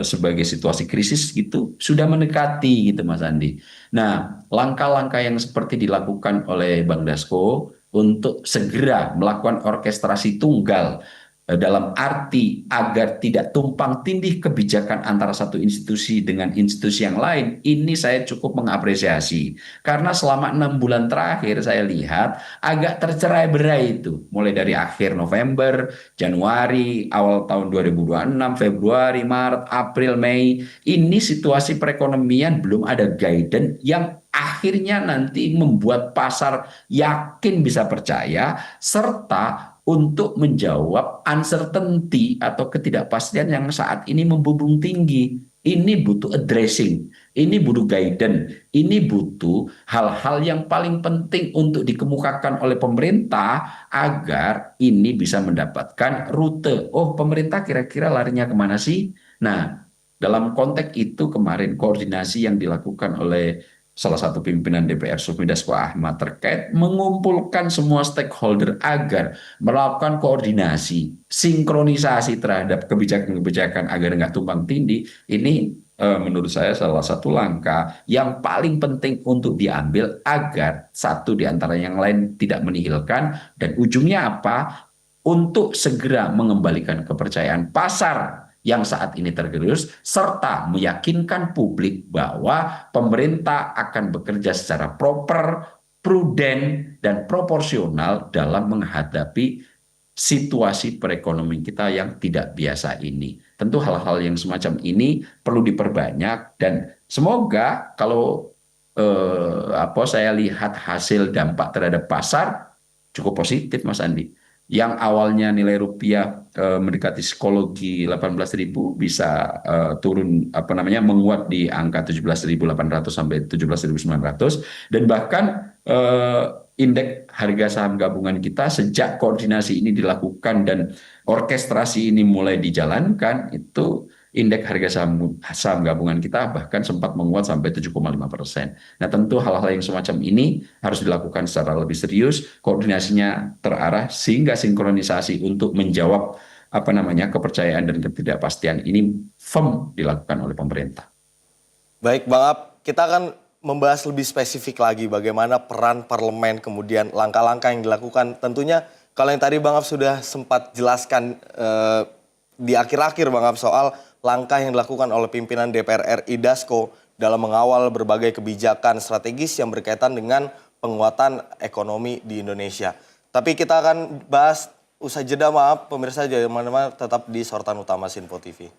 sebagai situasi krisis gitu sudah mendekati gitu Mas Andi. Nah, langkah-langkah yang seperti dilakukan oleh Bang Dasko untuk segera melakukan orkestrasi tunggal dalam arti agar tidak tumpang tindih kebijakan antara satu institusi dengan institusi yang lain, ini saya cukup mengapresiasi. Karena selama 6 bulan terakhir saya lihat agak tercerai-berai itu. Mulai dari akhir November, Januari, awal tahun 2026, Februari, Maret, April, Mei. Ini situasi perekonomian belum ada guidance yang akhirnya nanti membuat pasar yakin bisa percaya serta untuk menjawab uncertainty atau ketidakpastian yang saat ini membumbung tinggi. Ini butuh addressing, ini butuh guidance, ini butuh hal-hal yang paling penting untuk dikemukakan oleh pemerintah agar ini bisa mendapatkan rute. Oh, pemerintah kira-kira larinya kemana sih? Nah, dalam konteks itu kemarin koordinasi yang dilakukan oleh salah satu pimpinan DPR Sufmi Dasko Ahmad terkait mengumpulkan semua stakeholder agar melakukan koordinasi, sinkronisasi terhadap kebijakan-kebijakan agar nggak tumpang tindih. Ini menurut saya salah satu langkah yang paling penting untuk diambil agar satu di antara yang lain tidak menihilkan dan ujungnya apa? Untuk segera mengembalikan kepercayaan pasar yang saat ini tergerus, serta meyakinkan publik bahwa pemerintah akan bekerja secara proper, prudent, dan proporsional dalam menghadapi situasi perekonomian kita yang tidak biasa ini. Tentu hal-hal yang semacam ini perlu diperbanyak dan semoga kalau saya lihat hasil dampak terhadap pasar cukup positif Mas Andi. Yang awalnya nilai rupiah mendekati psikologi 18.000 bisa turun menguat di angka 17.800 sampai 17.900 dan bahkan indeks harga saham gabungan kita sejak koordinasi ini dilakukan dan orkestrasi ini mulai dijalankan itu indeks harga saham gabungan kita bahkan sempat menguat sampai 7,5%. Nah, tentu hal-hal yang semacam ini harus dilakukan secara lebih serius, koordinasinya terarah sehingga sinkronisasi untuk menjawab kepercayaan dan ketidakpastian ini firm dilakukan oleh pemerintah. Baik, Bang Ab, kita akan membahas lebih spesifik lagi bagaimana peran parlemen kemudian langkah-langkah yang dilakukan. Tentunya kalau yang tadi Bang Ab sudah sempat jelaskan di akhir-akhir Bang Ab soal langkah yang dilakukan oleh pimpinan DPR RI Dasko dalam mengawal berbagai kebijakan strategis yang berkaitan dengan penguatan ekonomi di Indonesia. Tapi kita akan bahas usai jeda, maaf pemirsa jangan kemana-mana, tetap di Sorotan Utama Sinpo TV.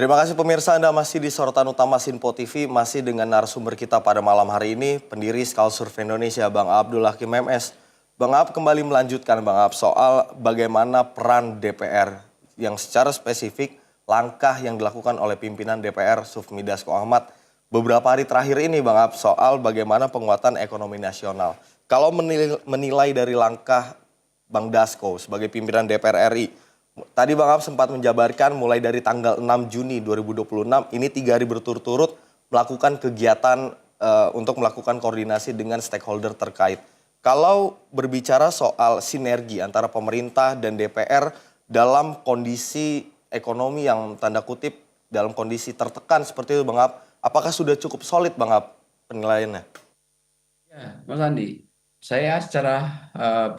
Terima kasih pemirsa, Anda masih di Sorotan Utama Sinpo TV, masih dengan narasumber kita pada malam hari ini, pendiri Skala Survei Indonesia, Bang Abdul Hakim MS. Bang Ab kembali melanjutkan Bang Ab soal bagaimana peran DPR yang secara spesifik langkah yang dilakukan oleh pimpinan DPR Sufmi Dasko Ahmad beberapa hari terakhir ini Bang Ab soal bagaimana penguatan ekonomi nasional. Kalau menilai dari langkah Bang Dasko sebagai pimpinan DPR RI, tadi Bang Ab sempat menjabarkan mulai dari tanggal 6 Juni 2026 ini 3 hari berturut-turut melakukan kegiatan untuk melakukan koordinasi dengan stakeholder terkait. Kalau berbicara soal sinergi antara pemerintah dan DPR dalam kondisi ekonomi yang tanda kutip dalam kondisi tertekan seperti itu Bang Ab, apakah sudah cukup solid Bang Ab penilaiannya? Ya, Mas Andi, saya secara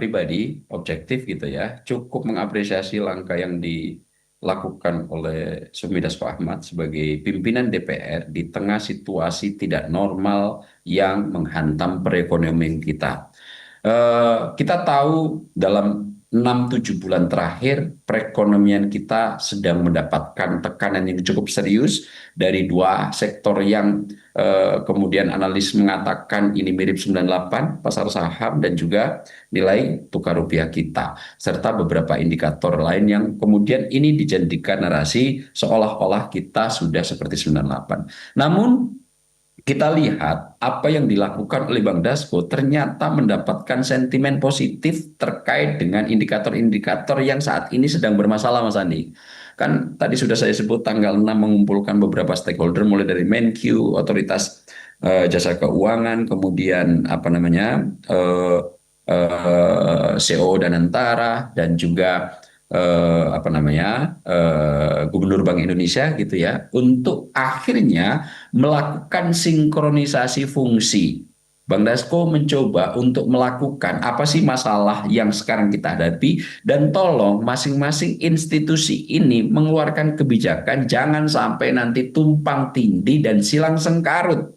pribadi objektif gitu ya, cukup mengapresiasi langkah yang dilakukan oleh Sufmi Dasko Ahmad sebagai pimpinan DPR di tengah situasi tidak normal yang menghantam perekonomian kita. Kita tahu dalam 6-7 bulan terakhir perekonomian kita sedang mendapatkan tekanan yang cukup serius dari dua sektor yang kemudian analis mengatakan ini mirip 98 pasar saham dan juga nilai tukar rupiah kita serta beberapa indikator lain yang kemudian ini dijadikan narasi seolah-olah kita sudah seperti 98. Namun kita lihat apa yang dilakukan oleh Bang Dasko ternyata mendapatkan sentimen positif terkait dengan indikator-indikator yang saat ini sedang bermasalah, Mas Andi. Kan tadi sudah saya sebut tanggal 6 mengumpulkan beberapa stakeholder mulai dari Menkyu, Otoritas Jasa Keuangan, kemudian CO dan Antara dan juga Gubernur Bank Indonesia gitu ya, untuk akhirnya melakukan sinkronisasi fungsi. Bang Dasko mencoba untuk melakukan apa sih masalah yang sekarang kita hadapi dan tolong masing-masing institusi ini mengeluarkan kebijakan jangan sampai nanti tumpang tindih dan silang sengkarut.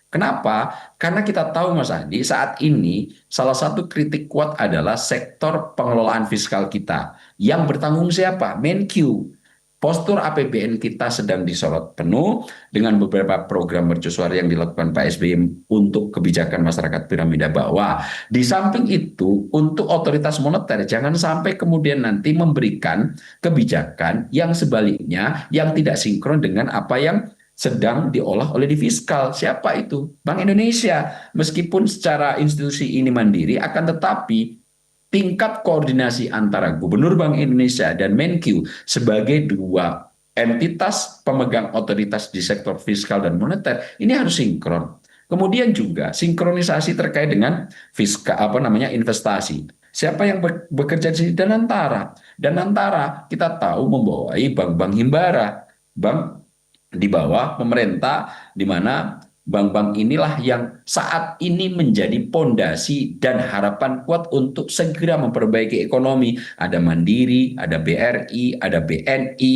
Kenapa? Karena kita tahu Mas Andi, saat ini salah satu kritik kuat adalah sektor pengelolaan fiskal kita. Yang bertanggung siapa? Menkyu. Postur APBN kita sedang disorot penuh dengan beberapa program mercusuar yang dilakukan Pak SBY untuk kebijakan masyarakat piramida bawah. Di samping itu, untuk otoritas moneter jangan sampai kemudian nanti memberikan kebijakan yang sebaliknya yang tidak sinkron dengan apa yang sedang diolah oleh di fiskal. Siapa itu? Bank Indonesia. Meskipun secara institusi ini mandiri, akan tetapi tingkat koordinasi antara Gubernur Bank Indonesia dan Menkyu sebagai dua entitas pemegang otoritas di sektor fiskal dan moneter ini harus sinkron. Kemudian juga sinkronisasi terkait dengan investasi. Siapa yang bekerja di sini? Danantara. Danantara kita tahu membawai bank-bank himbara, bank di bawah pemerintah, di mana bank-bank inilah yang saat ini menjadi pondasi dan harapan kuat untuk segera memperbaiki ekonomi. Ada Mandiri, ada BRI, ada BNI,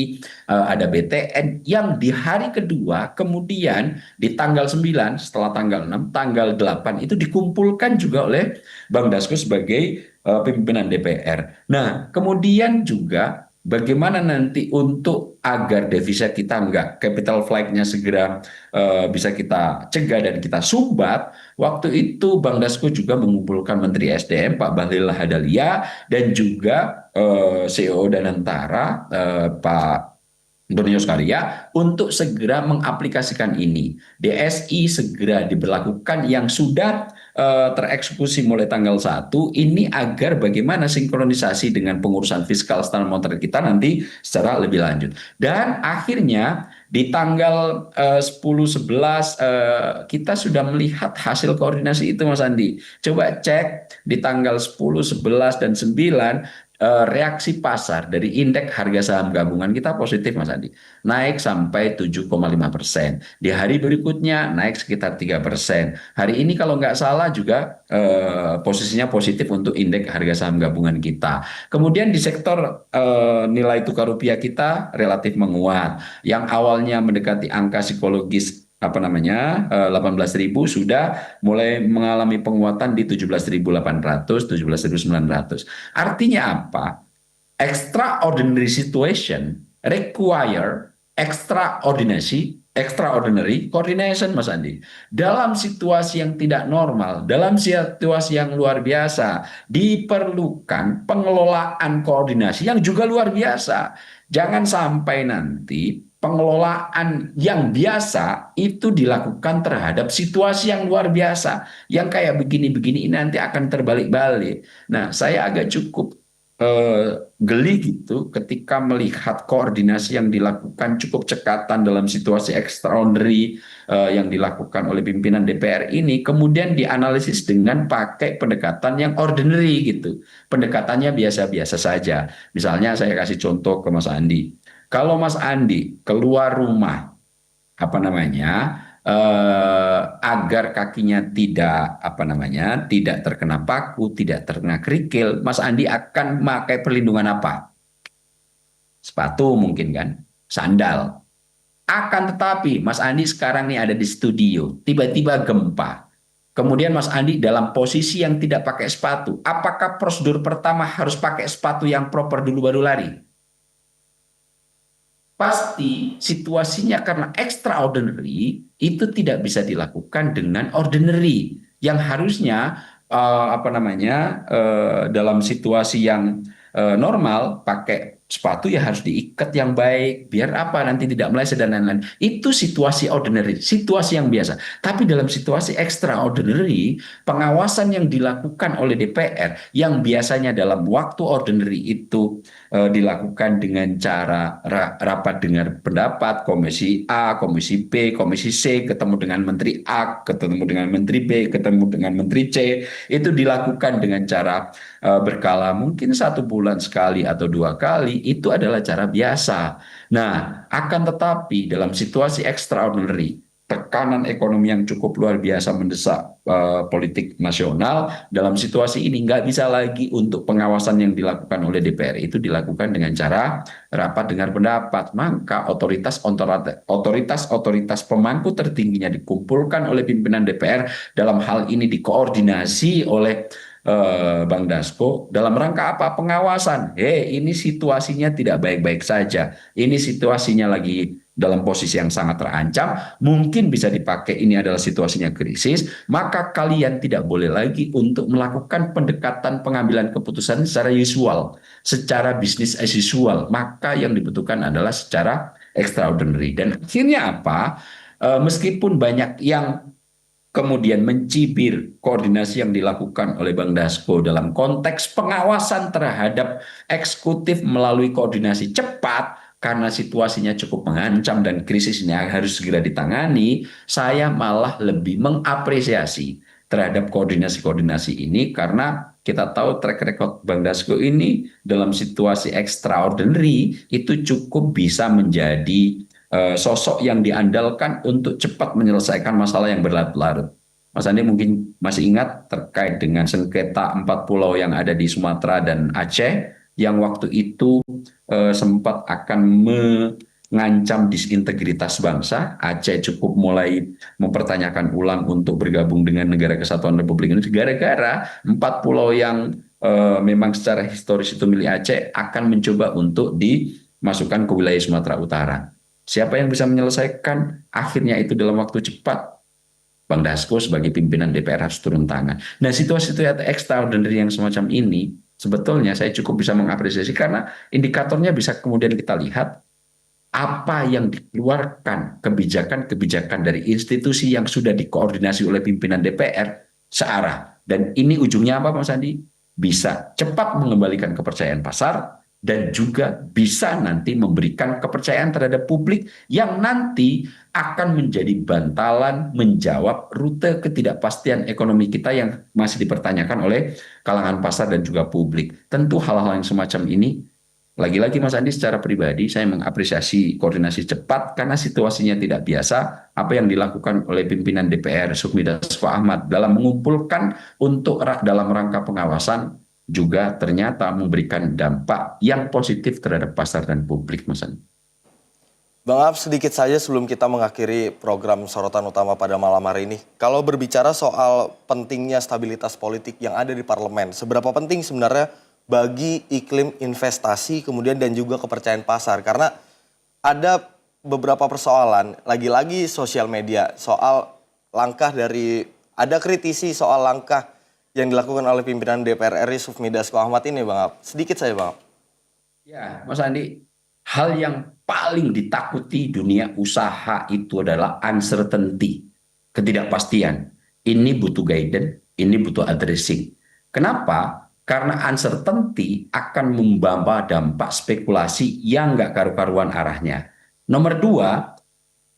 ada BTN yang di hari kedua kemudian di tanggal 9 setelah tanggal 6, tanggal 8 itu dikumpulkan juga oleh Bang Dasko sebagai pimpinan DPR. Nah, kemudian juga bagaimana nanti untuk agar devisa kita capital flight-nya segera bisa kita cegah dan kita sumbat. Waktu itu Bang Dasko juga mengumpulkan Menteri SDM Pak Bahlil Lahadalia dan juga CEO Danantara Pak Antonius Karya untuk segera mengaplikasikan ini. DSI segera diberlakukan yang sudah tereksekusi mulai tanggal 1 ini agar bagaimana sinkronisasi dengan pengurusan fiskal standar moneter kita nanti secara lebih lanjut. Dan akhirnya di tanggal 10-11 kita sudah melihat hasil koordinasi itu Mas Andi. Coba cek di tanggal 10, 11, dan 9 reaksi pasar dari indeks harga saham gabungan kita positif Mas Andi. Naik sampai 7,5%. Di hari berikutnya naik sekitar 3%. Hari ini kalau nggak salah juga posisinya positif untuk indeks harga saham gabungan kita. Kemudian di sektor nilai tukar rupiah kita relatif menguat. Yang awalnya mendekati angka psikologis 18.000 sudah mulai mengalami penguatan di 17.800, 17.900. Artinya apa? Extraordinary situation require extraordinary coordination, Mas Andi. Dalam situasi yang tidak normal, dalam situasi yang luar biasa, diperlukan pengelolaan koordinasi yang juga luar biasa. Jangan sampai nanti pengelolaan yang biasa itu dilakukan terhadap situasi yang luar biasa, yang kayak begini-begini ini nanti akan terbalik-balik. Nah, saya agak cukup geli gitu ketika melihat koordinasi yang dilakukan cukup cekatan dalam situasi extraordinary yang dilakukan oleh pimpinan DPR ini kemudian dianalisis dengan pakai pendekatan yang ordinary gitu. Pendekatannya biasa-biasa saja. Misalnya saya kasih contoh ke Mas Andi. Kalau Mas Andi keluar rumah apa namanya agar kakinya tidak terkena paku, tidak terkena kerikil, Mas Andi akan memakai perlindungan apa? Sepatu mungkin kan, sandal. Akan tetapi Mas Andi sekarang nih ada di studio, tiba-tiba gempa. Kemudian Mas Andi dalam posisi yang tidak pakai sepatu. Apakah prosedur pertama harus pakai sepatu yang proper dulu baru lari? Pasti situasinya karena extraordinary itu tidak bisa dilakukan dengan ordinary yang harusnya dalam situasi yang normal pakai sepatu ya harus diikat yang baik biar apa nanti tidak meleset dan lain-lain. Itu situasi ordinary, situasi yang biasa. Tapi dalam situasi extraordinary, pengawasan yang dilakukan oleh DPR yang biasanya dalam waktu ordinary itu dilakukan dengan cara rapat dengar pendapat komisi A, komisi B, komisi C, ketemu dengan menteri A, ketemu dengan menteri B, ketemu dengan menteri C, itu dilakukan dengan cara berkala mungkin 1 bulan sekali atau 2 kali, itu adalah cara biasa. Nah, akan tetapi dalam situasi extraordinary, tekanan ekonomi yang cukup luar biasa mendesak politik nasional, dalam situasi ini nggak bisa lagi untuk pengawasan yang dilakukan oleh DPR itu dilakukan dengan cara rapat dengar pendapat. Maka otoritas pemangku tertingginya dikumpulkan oleh pimpinan DPR, dalam hal ini dikoordinasi oleh Bang Dasko dalam rangka apa? Pengawasan. Ini situasinya tidak baik-baik saja. Ini situasinya lagi dalam posisi yang sangat terancam, mungkin bisa dipakai ini adalah situasinya krisis, maka kalian tidak boleh lagi untuk melakukan pendekatan pengambilan keputusan secara usual, secara bisnis as usual, maka yang dibutuhkan adalah secara extraordinary. Dan akhirnya apa? Meskipun banyak yang kemudian mencibir koordinasi yang dilakukan oleh Bang Dasko dalam konteks pengawasan terhadap eksekutif melalui koordinasi cepat, karena situasinya cukup mengancam dan krisis ini harus segera ditangani, saya malah lebih mengapresiasi terhadap koordinasi-koordinasi ini karena kita tahu track record Bang Dasko ini dalam situasi extraordinary itu cukup bisa menjadi sosok yang diandalkan untuk cepat menyelesaikan masalah yang berlarut-larut. Mas Andi mungkin masih ingat terkait dengan sengketa 4 pulau yang ada di Sumatera dan Aceh yang waktu itu sempat akan mengancam disintegritas bangsa. Aceh cukup mulai mempertanyakan ulang untuk bergabung dengan Negara Kesatuan Republik Indonesia gara-gara 4 pulau yang memang secara historis itu milik Aceh akan mencoba untuk dimasukkan ke wilayah Sumatera Utara. Siapa yang bisa menyelesaikan? Akhirnya itu dalam waktu cepat. Bang Dasko sebagai pimpinan DPR harus turun tangan. Nah, situasi extraordinary yang semacam ini, sebetulnya saya cukup bisa mengapresiasi karena indikatornya bisa kemudian kita lihat apa yang dikeluarkan kebijakan-kebijakan dari institusi yang sudah dikoordinasi oleh pimpinan DPR searah. Dan ini ujungnya apa, Mas Andi? Bisa cepat mengembalikan kepercayaan pasar, dan juga bisa nanti memberikan kepercayaan terhadap publik yang nanti akan menjadi bantalan menjawab rute ketidakpastian ekonomi kita yang masih dipertanyakan oleh kalangan pasar dan juga publik. Tentu hal-hal yang semacam ini, lagi-lagi Mas Andi secara pribadi saya mengapresiasi koordinasi cepat karena situasinya tidak biasa apa yang dilakukan oleh pimpinan DPR Sukmi Dasko Ahmad dalam mengumpulkan untuk dalam rangka pengawasan juga ternyata memberikan dampak yang positif terhadap pasar dan publik, Mas Andi. Bang Ab, sedikit saja sebelum kita mengakhiri program sorotan utama pada malam hari ini. Kalau berbicara soal pentingnya stabilitas politik yang ada di parlemen, seberapa penting sebenarnya bagi iklim investasi kemudian dan juga kepercayaan pasar? Karena ada beberapa persoalan, lagi-lagi sosial media, soal ada kritisi soal langkah yang dilakukan oleh pimpinan DPR RI Sufmi Dasko Ahmad ini, Bang Ab. Sedikit saja, Bang Ab. Ya, Mas Andi, hal yang paling ditakuti dunia usaha itu adalah uncertainty, ketidakpastian. Ini butuh guidance, ini butuh addressing. Kenapa? Karena uncertainty akan membawa dampak spekulasi yang nggak karu-karuan arahnya. Nomor dua,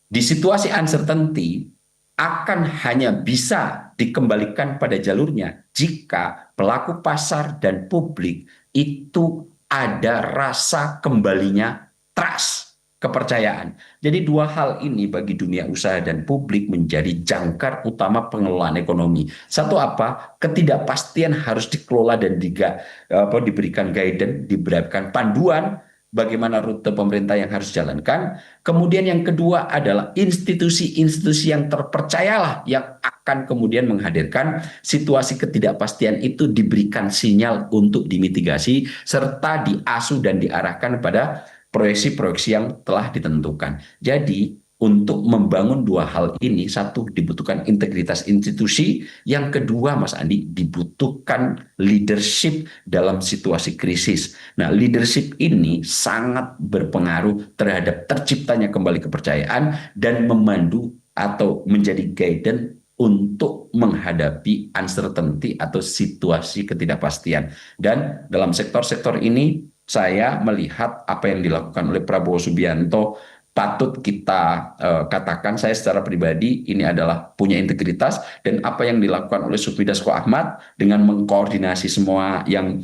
di situasi uncertainty akan hanya bisa dikembalikan pada jalurnya jika pelaku pasar dan publik itu ada rasa kembalinya trust, kepercayaan. Jadi dua hal ini bagi dunia usaha dan publik menjadi jangkar utama pengelolaan ekonomi. Satu apa? Ketidakpastian harus dikelola dan diberikan guidance, diberikan panduan bagaimana rute pemerintah yang harus dijalankan. Kemudian yang kedua adalah institusi-institusi yang terpercayalah yang akan kemudian menghadirkan situasi ketidakpastian itu, diberikan sinyal untuk dimitigasi serta diasuh dan diarahkan pada proyeksi-proyeksi yang telah ditentukan. Jadi untuk membangun dua hal ini, satu dibutuhkan integritas institusi, yang kedua Mas Andi dibutuhkan leadership dalam situasi krisis. Nah, leadership ini sangat berpengaruh terhadap terciptanya kembali kepercayaan dan memandu atau menjadi guidance untuk menghadapi uncertainty atau situasi ketidakpastian. Dan dalam sektor-sektor ini saya melihat apa yang dilakukan oleh Prabowo Subianto patut kita katakan, saya secara pribadi ini adalah punya integritas, dan apa yang dilakukan oleh Sufmi Dasko Ahmad dengan mengkoordinasi semua yang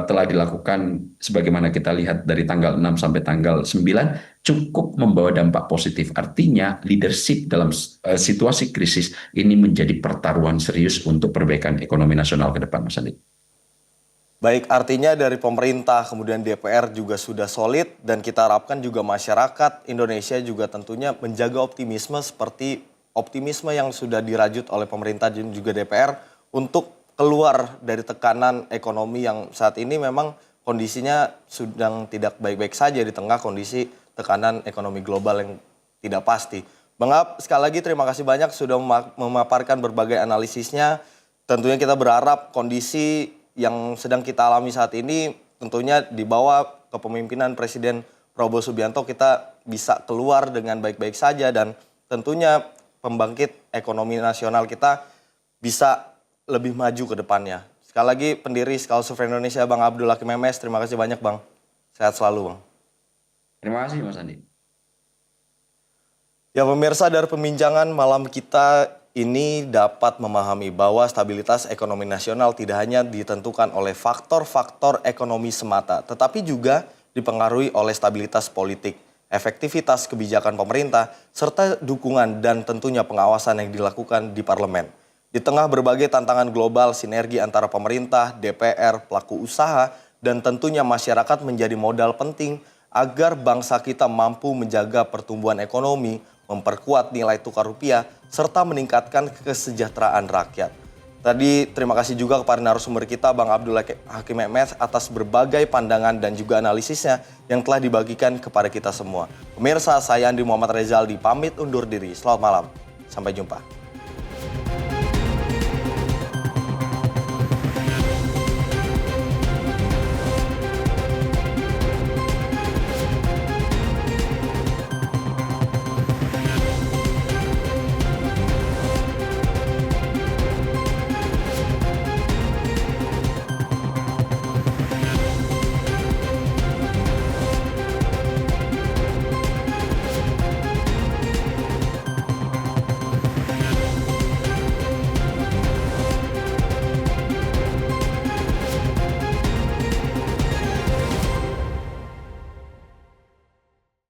telah dilakukan sebagaimana kita lihat dari tanggal 6 sampai tanggal 9 cukup membawa dampak positif. Artinya leadership dalam situasi krisis ini menjadi pertaruhan serius untuk perbaikan ekonomi nasional ke depan, Mas Andi. Baik, artinya dari pemerintah, kemudian DPR juga sudah solid, dan kita harapkan juga masyarakat Indonesia juga tentunya menjaga optimisme seperti optimisme yang sudah dirajut oleh pemerintah dan juga DPR untuk keluar dari tekanan ekonomi yang saat ini memang kondisinya sedang tidak baik-baik saja di tengah kondisi tekanan ekonomi global yang tidak pasti. Bang Ab, sekali lagi terima kasih banyak sudah memaparkan berbagai analisisnya. Tentunya kita berharap kondisi yang sedang kita alami saat ini tentunya dibawa kepemimpinan Presiden Prabowo Subianto kita bisa keluar dengan baik-baik saja, dan tentunya pembangkit ekonomi nasional kita bisa lebih maju ke depannya. Sekali lagi pendiri Skala Survei Indonesia Bang Abdul Hakim MS, terima kasih banyak Bang. Sehat selalu Bang. Terima kasih Mas Andi. Ya pemirsa, dari pembincangan malam kita ini dapat memahami bahwa stabilitas ekonomi nasional tidak hanya ditentukan oleh faktor-faktor ekonomi semata, tetapi juga dipengaruhi oleh stabilitas politik, efektivitas kebijakan pemerintah, serta dukungan dan tentunya pengawasan yang dilakukan di parlemen. Di tengah berbagai tantangan global, sinergi antara pemerintah, DPR, pelaku usaha, dan tentunya masyarakat menjadi modal penting agar bangsa kita mampu menjaga pertumbuhan ekonomi, memperkuat nilai tukar rupiah, serta meningkatkan kesejahteraan rakyat. Tadi terima kasih juga kepada narasumber kita Bang Abdul Hakim MS atas berbagai pandangan dan juga analisisnya yang telah dibagikan kepada kita semua. Pemirsa, saya Andi Muhammad Rezaldi pamit undur diri. Selamat malam. Sampai jumpa.